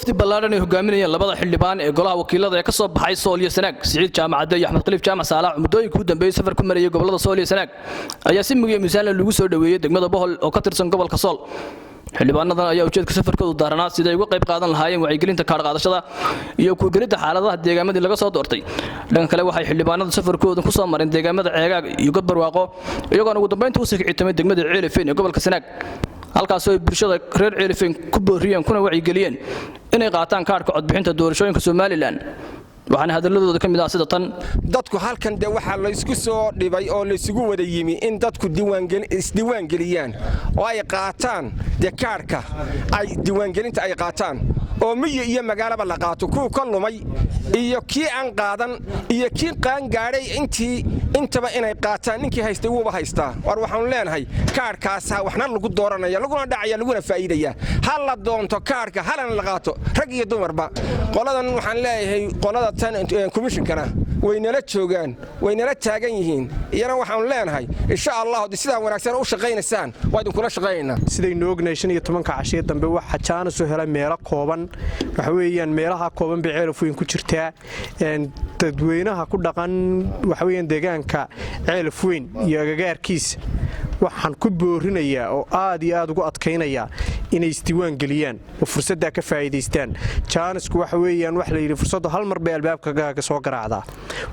wafdi ballaaran ay hogaaminayeen labada xildhibaan ee golaha wakiilada ee ka soo baxay Sool iyo Sanaag Siciid Jaamacad iyo Axmed Khaliif Jaamac Saalax muddooyinkii ugu dambeeyay safar ku marayay gobolada Sool iyo Sanaag ayaa si muhiim ah lagu soo dhaweeyay degmada Bohol oo ka tirsan gobolka Sool xildhibaanadan ayaa ujeedka safarkooda daaranaa sidii ay uga qayb qaadan lahaayeen wacyigelinta kaar qaadashada iyo ku gelida xaaladaha deegaamada laga soo doortay dhanka kale waxay xildhibaanada safarkooda ku soo mareen deegaamada Ceegaag iyo Barwaaqo iyagoo ugu dambeyntii u sii kicitamay degmada Ceelifeen ee gobolka Sanaag halkaas oo bulshada reer Ceelifeen ku booriyeen kuna wacyigeliyeen inay qaataan kaarka codbixinta doorashooyinka Soomaaliland waxaan hadalladooda ka mid ah sida tan dadku halkan de waxa la isku soo dhibay oo la isugu wada yimi in dadku diiwaan geliyaan oo ay qaataan de kaarka ay diiwaan gelinta ay qaataan oo miyi iyo magaalaba la qaato ku ka lumay iyo kii aan qaadan iyo kii qaan gaaray intaba inay qaataan ninkii haystay wuuba haystaa war waxaan leenahay kaarkaas waxna lagu dooranaya laguna dhacaya laguna faa'iidaya hal la doonto kaarka halan la qaato rag iyo dumarba qoladan waxaan leeyahay qolada tan commissionkana waynala joogaan waynala taagan yihiin iyana waxaan leenahay insha Allah sida wanaagsan u shaqeynaysan waa idin kula shaqeynaa sidaynu ognahay 15 cashiye dambe waxa jaana soo helay meelo kooban waxa weeyaan meelaha kooban bay Ceelifeen ku jirtaa dadweynaha ku dhaqan waxa weeyaan deegaanka Ceelifeen iyo agagaarkiisa waxaan ku boorinayaa oo aad iyo aad ugu adkaynaya inay isdiiwaan galiyaan oo fursadda ka faa'iideystaan jaanisku waxa weeyaan wax la yiri fursadda hal mar bay albaabka ka soo garaacdaa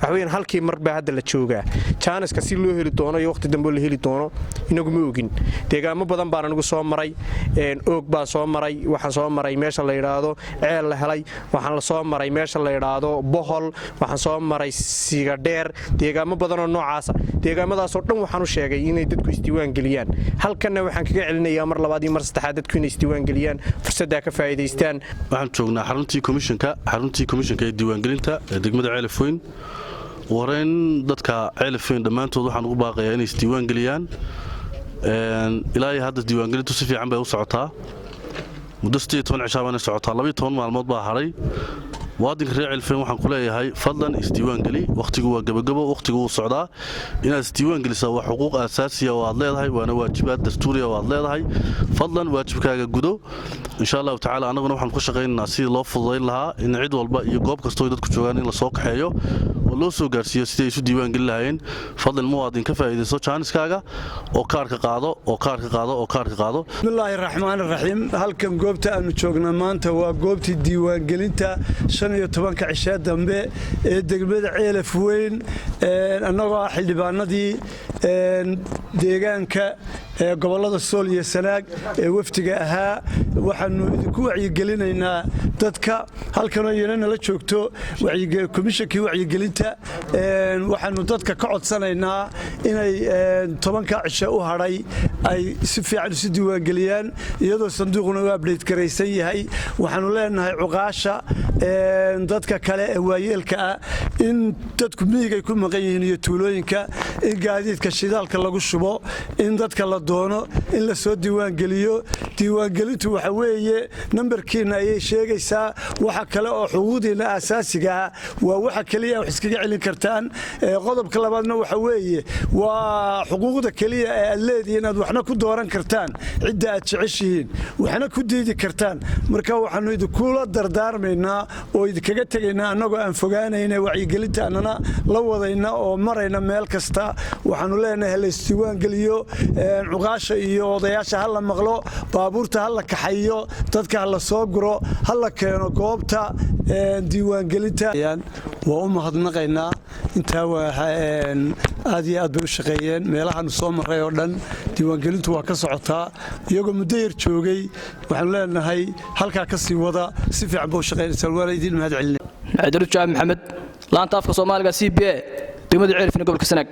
waxa weeyaan halkii mar baa hadda la joogaa jaaniska si loo heli doono iyo waqti dambe la heli doono inagu ma ogin deegaamo badan baan anigu soo maray oog baa soo maray waxaan soo maray meesha la yiraahdo ceel la helay waxaan la soo maray meesha la yiraahdo Bohol waxaan soo maray Sigadheer deegaamo badan oo noocaas deegaamadaas oo dhan waxaan u sheegay inay dadku isdiiwaan galiyaan halkana waxaan kaga celinayaa mar labaad iyo mar saddexaad dadku inay isdiiwaan galiyaan fursadda ka faa'iideystaan waxaan joognaa xaruntii commissionka ee diiwaan gelinta ee degmada Ceelifeen wareen dadka Ceelifeen dhamaantood waxaan ugu baaqayaa inay isdiiwaan galiyaan ilaahay hadda diiwaan gelintu si fiican bay u socotaa muddo 18 cisho baan socotaa 12 maalmood baa haray waadinka reer Ceelifeen waxaan ku leeyahay fadlan isdiiwaan gali waqtigu waa gabagabo waqtigu uu socdaa inaad isdiiwaan galisaa waa xuquuq aasaasi ah oo aad leedahay waana waajibaad dastuuri ah oo aad leedahay fadlan waajibkaaga gudo insha Allah taala anaguna waxaan ku shaqeynaynaa sidii loo fududeyn lahaa in cid walba iyo goob kasta oo dadku joogaan in la soo kaxeeyo oo loo soo gaarsiiyo sidii isu diiwaan gali lahaayeen fadlan muwaadin ka faa'iideyso jaaniskaaga oo kaarka qaado bismillaahir rahmaanir rahiim halkan goobta aanu joogna maanta waa goobtii diiwaan gelinta 15 cisho dambe ee degmada Ceelifeen annagoo xildhibaanadii deegaanka gobolada Sool iyo Sanaag ee waftiga ahaa waxaanu idinku wacyigelinaynaa dadka halkan oo yeelana la joogto commissionkii wacyigelinta waxaanu dadka ka codsanaynaa inay 10 cisho u haray ay si fiican isu diiwaan galiyaan iyadoo sanduuquna uu update gareysan yahay waxaanu leenahay cuqaasha dadka kale ee waayeelka ah in dadku miyiga ku maqan yihiin iyo tuulooyinka in gaadiidka shidaalka lagu shubo in dadka la doono in la soo diiwaan geliyo diiwaan gelintu waxa weeye nambarkiina ay sheegaysaa waxa kale oo xuquuqdiina asaasiga ah waa waxa kaliya wax iskaga celin kartaan qodobka labaadna waxa weeye waa xuquuqda kaliya ee aad leedihiin aad waxna ku dooran kartaan cidda aad jeceshihiin waxna ku diidi kartaan marka waxaanu idinku la dardaarmaynaa oo idinkaga tagaynaa annagoo aan fogaanayna wacyigelinta annana la wadayna oo marayna meel kasta waxaanu leenahay la isdiiwaan geliyo cuqaasha iyo odayaasha hal la maqlo baabuurta hal la kaxayo dadka hal la soo guro hal la keeno goobta diiwaan gelinta waa u mahadnaqaynaa inta aad iyo aad bay u shaqeeyeen meelahan soo maray oo dhan diiwaan gelintu waa ka socotaa iyagoo muddo yar joogay waxaan leenahay halka ka sii wada si fiican buu shaqeynaysaa waan idin mahad celinay Cabdi Rajaab Maxamed laanta afka Soomaaliga CBA degmada Ceelifeen gobolka Sanaag